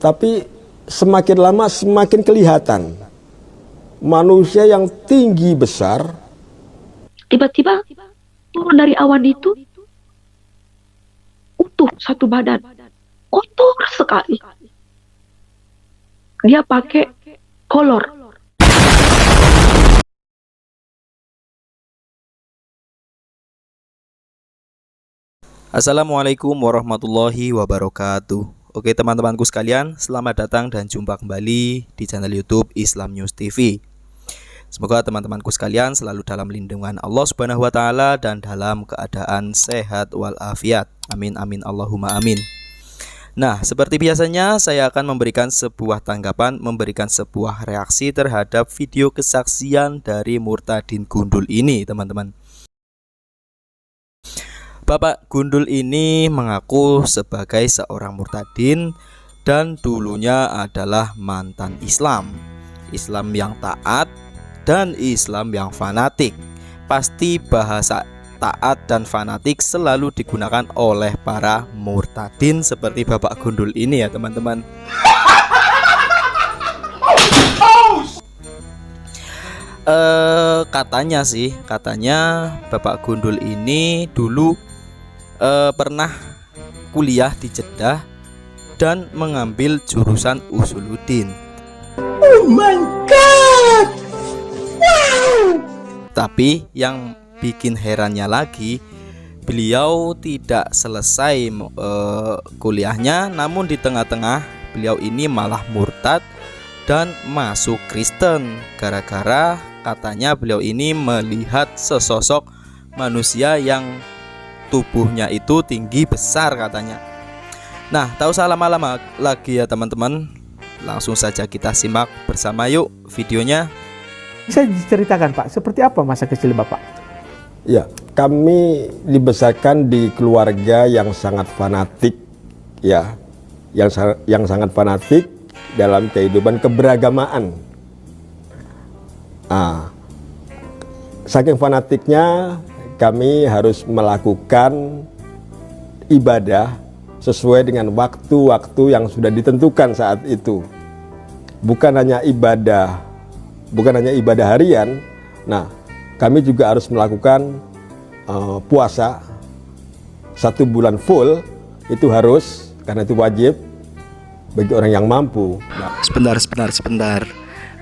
Tapi semakin lama semakin kelihatan manusia yang tinggi besar. Tiba-tiba turun dari awan itu, utuh satu badan, kotor sekali. Dia pakai kolor. Assalamualaikum warahmatullahi wabarakatuh. Oke teman-temanku sekalian, selamat datang dan jumpa kembali di channel YouTube Islam News TV. Semoga teman-temanku sekalian selalu dalam lindungan Allah Subhanahu wa taala dan dalam keadaan sehat walafiat. Amin amin Allahumma amin. Nah, seperti biasanya saya akan memberikan sebuah tanggapan, memberikan sebuah reaksi terhadap video kesaksian dari Murtadin Gundul ini, teman-teman. Bapak Gundul ini mengaku sebagai seorang murtadin dan dulunya adalah mantan Islam yang taat dan Islam yang fanatik. Pasti bahasa taat dan fanatik selalu digunakan oleh para murtadin seperti Bapak Gundul ini ya teman-teman. Katanya Bapak Gundul ini dulu pernah kuliah di Jeddah dan mengambil jurusan Usuluddin. Oh my god! Wow! Tapi yang bikin herannya lagi, beliau tidak selesai kuliahnya, namun di tengah-tengah beliau ini malah murtad dan masuk Kristen gara-gara katanya beliau ini melihat sesosok manusia yang tubuhnya itu tinggi besar katanya. Nah, tak usah lama-lama lagi ya teman-teman, langsung saja kita simak bersama yuk videonya. Bisa diceritakan Pak, seperti apa masa kecil Bapak? Ya, kami dibesarkan di keluarga yang sangat fanatik, ya, yang sangat fanatik dalam kehidupan keberagamaan. Saking fanatiknya kami harus melakukan ibadah sesuai dengan waktu-waktu yang sudah ditentukan saat itu. Bukan hanya ibadah harian. Nah, kami juga harus melakukan puasa 1 bulan full, itu harus, karena itu wajib bagi orang yang mampu. Nah, Sebentar.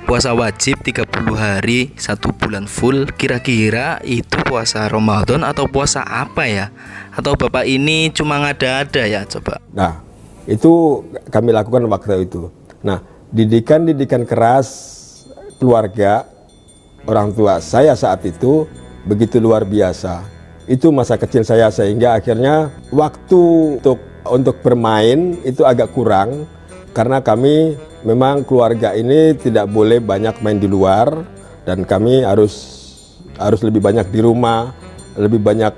Puasa wajib 30 hari 1 bulan full, kira-kira itu puasa Ramadan atau puasa apa ya? Atau Bapak ini cuma ngada-ada ya coba? Nah, itu kami lakukan waktu itu. Nah, didikan keras keluarga orang tua saya saat itu begitu luar biasa. Itu masa kecil saya, sehingga akhirnya waktu untuk bermain itu agak kurang karena kami memang keluarga ini tidak boleh banyak main di luar dan kami harus lebih banyak di rumah, lebih banyak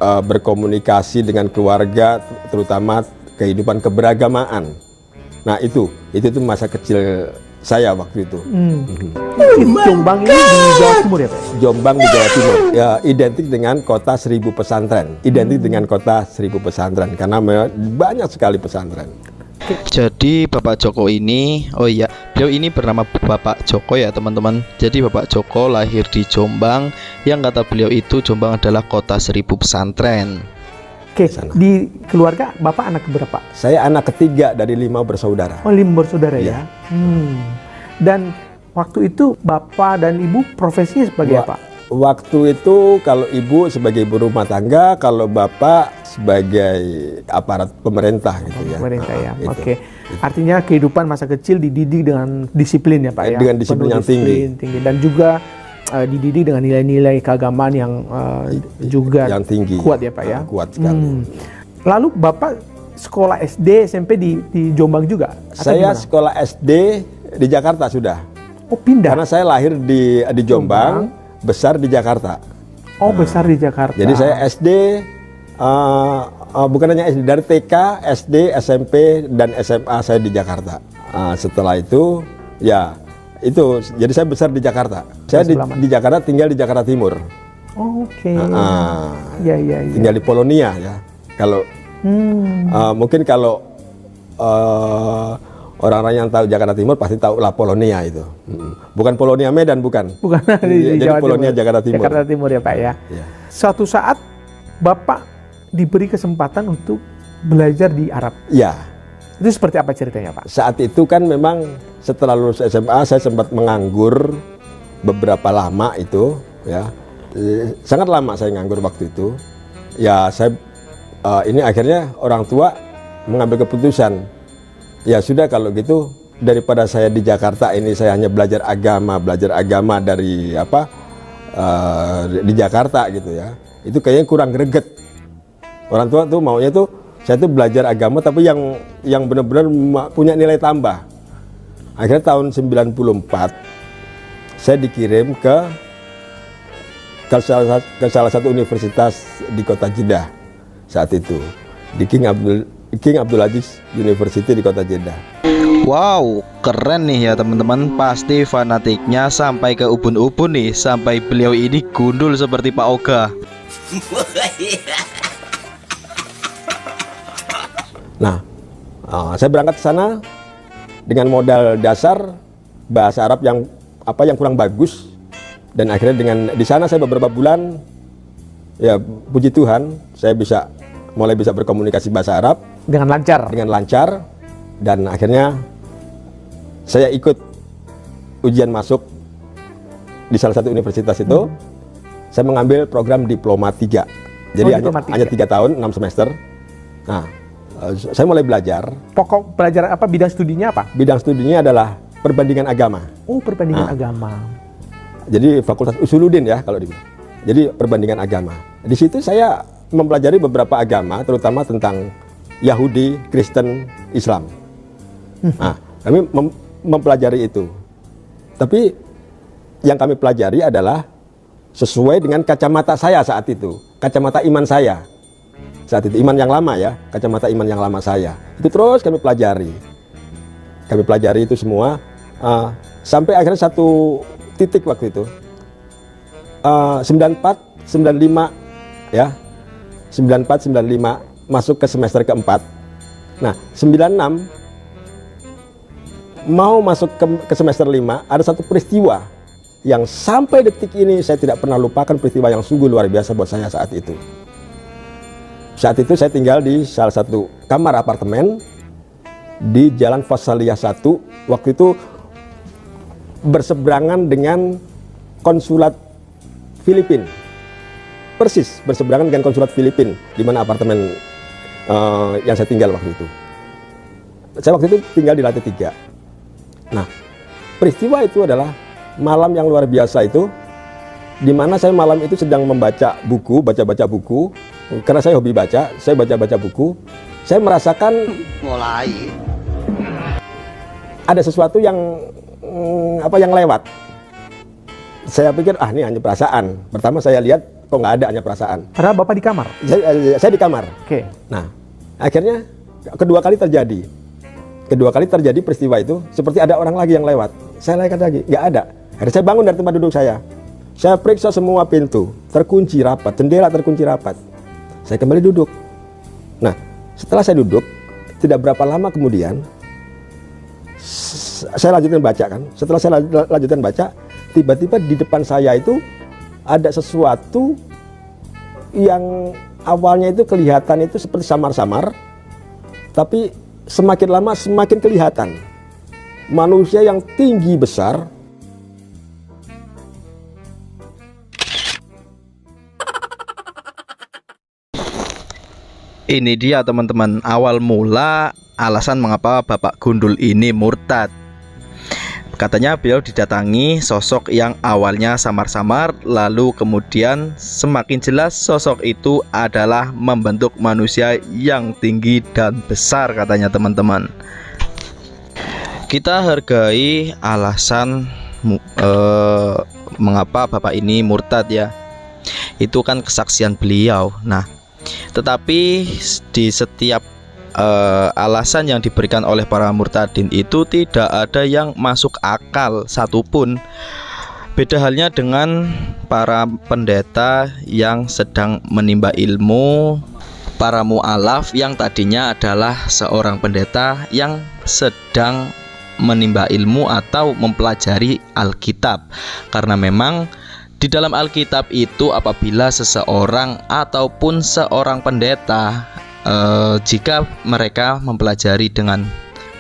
berkomunikasi dengan keluarga, terutama kehidupan keberagamaan. Nah, itu masa kecil saya waktu itu. Jombang ini di Jawa Timur ya Pak? Jombang di Jawa Timur, ya, identik dengan kota 1000 pesantren. Karena banyak sekali pesantren. Jadi Bapak Joko ini, oh iya, beliau ini bernama Bapak Joko ya teman-teman. Jadi Bapak Joko lahir di Jombang, yang kata beliau itu Jombang adalah kota 1000 pesantren. Oke, di keluarga Bapak anak berapa? Saya anak ketiga dari 5 bersaudara. Oh, 5 bersaudara ya? Dan waktu itu Bapak dan Ibu profesinya sebagai apa? Waktu itu kalau ibu sebagai ibu rumah tangga, kalau bapak sebagai aparat pemerintah gitu ya. Pemerintah ya. Oke. Artinya kehidupan masa kecil dididik dengan disiplin ya Pak ya. Dengan disiplin yang tinggi. Dan juga dididik dengan nilai-nilai keagamaan yang juga yang tinggi, kuat ya Pak ya. Kuat sekali. Lalu Bapak sekolah SD, SMP di Jombang juga? Saya sekolah SD di Jakarta sudah. Oh, pindah? Karena saya lahir di Jombang. Besar di Jakarta. Oh, besar di Jakarta. Jadi saya SD, bukan hanya SD, dari TK, SD, SMP, dan SMA saya di Jakarta. Setelah itu, ya itu, jadi saya besar di Jakarta. Saya di Jakarta, tinggal di Jakarta Timur. Oh, oke. Ya. Tinggal di Polonia ya. Kalau mungkin kalau Orang-orang yang tahu Jakarta Timur pasti tahu La Polonia itu. Bukan Polonia Medan, bukan. Bukan di Jadi Jawa Polonia Timur. Jakarta Timur. Jakarta Timur ya Pak ya. Ya. Suatu saat Bapak diberi kesempatan untuk belajar di Arab. Ya, Itu seperti apa ceritanya Pak? saat itu kan memang setelah lulus SMA saya sempat menganggur beberapa lama itu, ya. Sangat lama saya nganggur waktu itu. Ya, saya ini akhirnya orang tua mengambil keputusan. Ya sudah kalau gitu daripada saya di Jakarta ini saya hanya belajar agama dari di Jakarta gitu ya. Itu kayaknya kurang greget. Orang tua tuh maunya tuh saya tuh belajar agama tapi yang benar-benar punya nilai tambah. Akhirnya tahun 94 saya dikirim ke salah satu universitas di kota Jeddah saat itu, di King Abdul Aziz University di kota Jeddah. Wow, keren nih ya teman-teman. Pasti fanatiknya sampai ke ubun-ubun nih, sampai beliau ini gundul seperti Pak Oga. Nah, saya berangkat ke sana dengan modal dasar bahasa Arab yang kurang bagus, dan akhirnya di sana saya beberapa bulan, ya puji Tuhan saya mulai bisa berkomunikasi bahasa Arab Dengan lancar. Dan akhirnya saya ikut ujian masuk di salah satu universitas itu. Saya mengambil program diploma 3. Jadi hanya 3 tahun, 6 semester. Nah, saya mulai belajar. Pokok belajar apa, bidang studinya apa? Bidang studinya adalah perbandingan agama. Oh, perbandingan agama. Jadi Fakultas Usuluddin ya kalau dibilang. Jadi perbandingan agama. Di situ saya mempelajari beberapa agama, terutama tentang Yahudi, Kristen, Islam. Nah, kami mempelajari itu. Tapi yang kami pelajari adalah sesuai dengan kacamata saya saat itu, kacamata iman saya. Saat itu iman yang lama ya, kacamata iman yang lama saya. Itu terus kami pelajari. Kami pelajari itu semua sampai akhirnya satu titik waktu itu. 94, 95 ya. 94, 95 masuk ke semester keempat. Nah, 96 mau masuk ke semester 5, ada satu peristiwa yang sampai detik ini saya tidak pernah lupakan, peristiwa yang sungguh luar biasa buat saya saat itu. Saat itu saya tinggal di salah satu kamar apartemen di Jalan Fasaliyah 1. Waktu itu berseberangan dengan konsulat Filipina. Persis berseberangan dengan konsulat Filipina, di mana apartemen yang saya tinggal waktu itu. Saya waktu itu tinggal di lantai 3. Nah, peristiwa itu adalah malam yang luar biasa itu, di mana saya malam itu sedang membaca buku, baca buku, karena saya hobi baca, saya baca buku. Saya merasakan ada sesuatu yang lewat. Saya pikir ini hanya perasaan. Pertama saya lihat kok nggak ada, hanya perasaan. Padahal Bapak di kamar. Saya di kamar. Oke. Nah, akhirnya kedua kali terjadi peristiwa itu, seperti ada orang lagi yang lewat. Saya lihat lagi, nggak ada. Akhirnya saya bangun dari tempat duduk saya. Saya periksa semua pintu, terkunci rapat, jendela terkunci rapat. Saya kembali duduk. Nah, setelah saya duduk, tidak berapa lama kemudian, saya lanjutkan baca kan. Setelah saya lanjutkan baca, tiba-tiba di depan saya itu ada sesuatu yang awalnya itu kelihatan itu seperti samar-samar, tapi semakin lama semakin kelihatan. Manusia yang tinggi besar. Ini dia teman-teman, awal mula alasan mengapa Bapak Gundul ini murtad. Katanya beliau didatangi sosok yang awalnya samar-samar, lalu kemudian semakin jelas sosok itu adalah membentuk manusia yang tinggi dan besar katanya teman-teman. Kita hargai alasan mengapa Bapak ini murtad ya. Itu kan kesaksian beliau. Nah, tetapi di setiap alasan yang diberikan oleh para murtadin itu tidak ada yang masuk akal satupun. Beda halnya dengan para pendeta yang sedang menimba ilmu para mu'alaf yang tadinya adalah seorang pendeta yang sedang menimba ilmu atau mempelajari Alkitab. Karena memang di dalam Alkitab itu apabila seseorang ataupun seorang pendeta jika mereka mempelajari dengan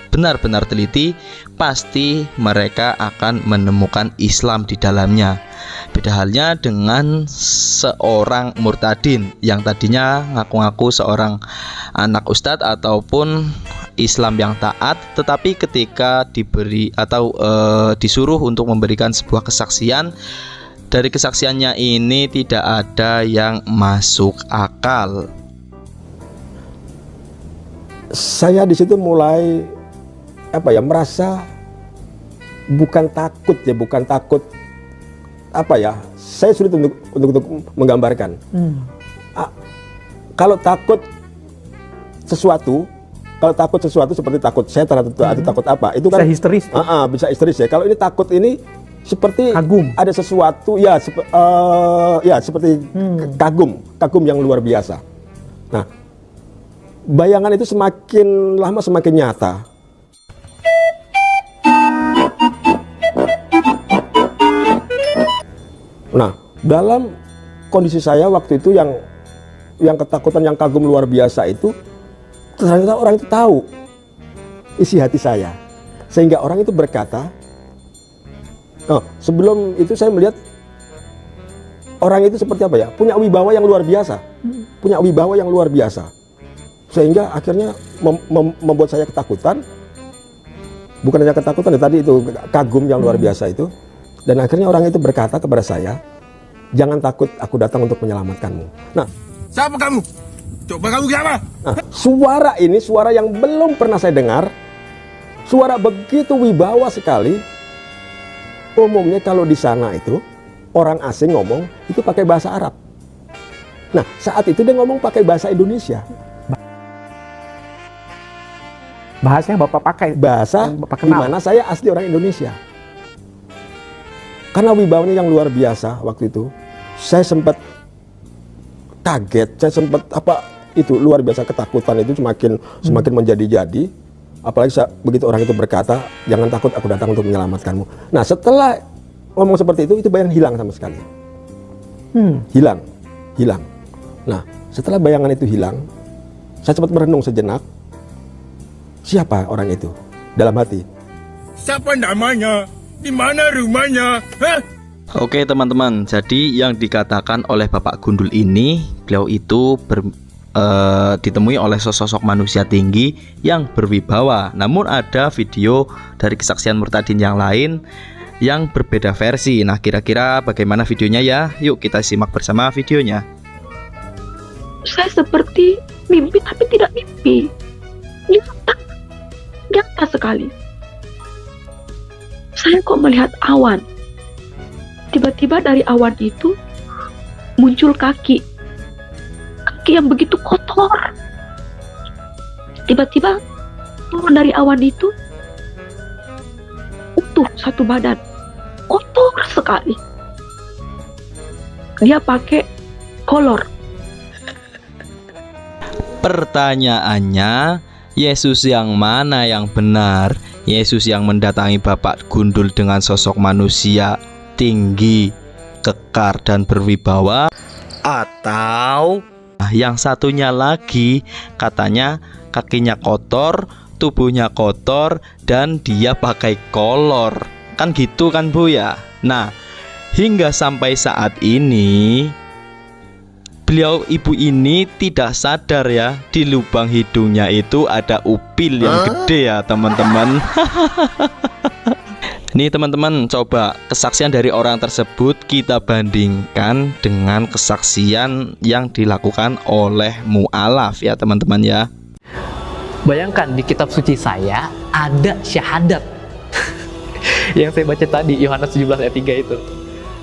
benar-benar teliti, pasti mereka akan menemukan Islam di dalamnya. Beda halnya dengan seorang murtadin yang tadinya ngaku-ngaku seorang anak ustadz ataupun Islam yang taat, tetapi ketika diberi atau disuruh untuk memberikan sebuah kesaksian, dari kesaksiannya ini tidak ada yang masuk akal. Saya di situ mulai merasa bukan takut saya sulit untuk menggambarkan. Kalau takut sesuatu seperti takut setan atau takut apa, itu kan bisa histeris. Bisa histeris ya. Kalau ini takut ini seperti kagum, ada sesuatu seperti kagum yang luar biasa. Nah, bayangan itu semakin lama semakin nyata. Nah, dalam kondisi saya waktu itu yang ketakutan, yang kagum luar biasa itu, ternyata orang itu tahu isi hati saya. Sehingga orang itu berkata, sebelum itu saya melihat orang itu seperti punya wibawa yang luar biasa. Punya wibawa yang luar biasa. Sehingga akhirnya membuat saya ketakutan. Bukan hanya ketakutan, tadi itu kagum yang luar biasa itu. Dan akhirnya orang itu berkata kepada saya, "Jangan takut, aku datang untuk menyelamatkanmu." Nah, siapa kamu? Coba kamu siapa? Nah, suara ini suara yang belum pernah saya dengar. Suara begitu wibawa sekali. Umumnya kalau di sana itu orang asing ngomong itu pakai bahasa Arab. Nah, saat itu dia ngomong pakai bahasa Indonesia. Bahasa yang Bapak pakai, bahasa di mana saya asli orang Indonesia. Karena wibawanya yang luar biasa waktu itu, saya sempat kaget, saya sempat luar biasa, ketakutan itu semakin menjadi-jadi. Apalagi begitu orang itu berkata, "Jangan takut, aku datang untuk menyelamatkanmu." Nah, setelah ngomong seperti itu bayangan hilang sama sekali. Hilang. Nah, setelah bayangan itu hilang, saya sempat merenung sejenak. Siapa orang itu? Dalam hati, siapa namanya? Di mana rumahnya? Oke teman-teman, jadi yang dikatakan oleh Bapak Gundul ini, beliau itu ditemui oleh sosok manusia tinggi yang berwibawa. Namun ada video dari kesaksian murtadin yang lain yang berbeda versi. Nah, kira-kira bagaimana videonya ya? Yuk kita simak bersama videonya. Saya seperti mimpi tapi tidak mimpi. Nyata sekali. Saya kok melihat awan. Tiba-tiba dari awan itu muncul kaki yang begitu kotor. Tiba-tiba turun dari awan itu utuh satu badan, kotor sekali. Dia pakai kolor. Pertanyaannya, Yesus yang mana yang benar? Yesus yang mendatangi Bapak Gundul dengan sosok manusia tinggi, kekar dan berwibawa, atau yang satunya lagi katanya kakinya kotor, tubuhnya kotor, dan dia pakai kolor. Kan gitu kan Bu ya? Nah, hingga sampai saat ini beliau ibu ini tidak sadar ya, di lubang hidungnya itu ada upil yang gede ya teman-teman. Nih teman-teman, coba kesaksian dari orang tersebut kita bandingkan dengan kesaksian yang dilakukan oleh mu'alaf ya teman-teman ya. Bayangkan di kitab suci saya ada syahadat yang saya baca tadi, Yohanes 17 ayat 3 itu.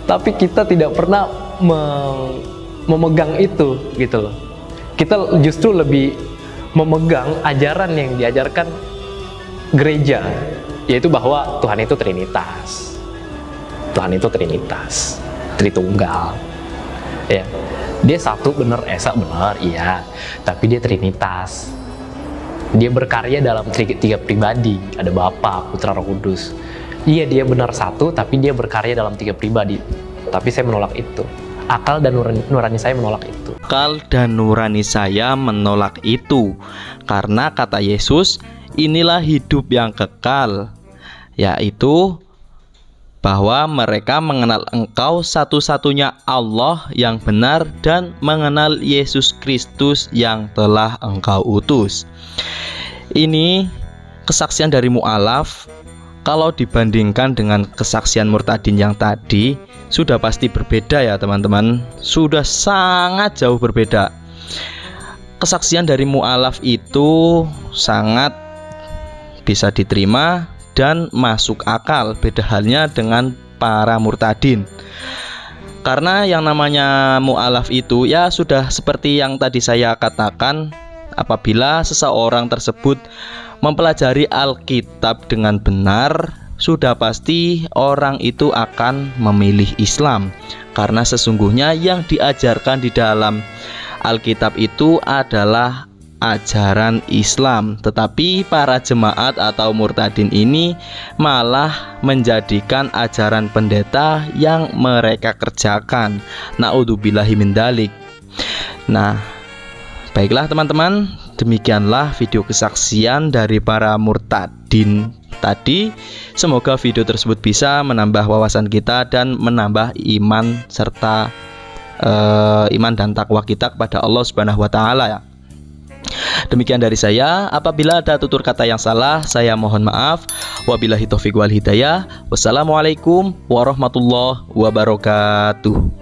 Tapi kita tidak pernah memegang itu gitu loh. Kita justru lebih memegang ajaran yang diajarkan gereja, yaitu bahwa Tuhan itu Trinitas. Tuhan itu Trinitas, Tritunggal. Ya. Dia satu bener, Esa bener, iya. Tapi dia Trinitas. Dia berkarya dalam tiga pribadi. Ada Bapa, Putra, Roh Kudus. Iya, dia benar satu, tapi dia berkarya dalam tiga pribadi. Tapi saya menolak itu. Akal dan nurani saya menolak itu. Akal dan nurani saya menolak itu. Karena kata Yesus, inilah hidup yang kekal, yaitu bahwa mereka mengenal Engkau satu-satunya Allah yang benar dan mengenal Yesus Kristus yang telah Engkau utus. Ini kesaksian dari mu'alaf. Kalau dibandingkan dengan kesaksian murtadin yang tadi, sudah pasti berbeda ya teman-teman. Sudah sangat jauh berbeda. Kesaksian dari mu'alaf itu sangat bisa diterima dan masuk akal, beda halnya dengan para murtadin. Karena yang namanya mu'alaf itu ya sudah seperti yang tadi saya katakan, apabila seseorang tersebut mempelajari Alkitab dengan benar, sudah pasti orang itu akan memilih Islam. Karena sesungguhnya yang diajarkan di dalam Alkitab itu adalah ajaran Islam, tetapi para jemaat atau murtadin ini malah menjadikan ajaran pendeta yang mereka kerjakan. Naudzubillahi min dzalik. Nah, baiklah teman-teman, demikianlah video kesaksian dari para murtadin tadi. Semoga video tersebut bisa menambah wawasan kita dan menambah iman serta iman dan takwa kita kepada Allah Subhanahu wa taala ya. Demikian dari saya. Apabila ada tutur kata yang salah, saya mohon maaf. Wabillahi taufiq wal hidayah. Wassalamualaikum warahmatullahi wabarakatuh.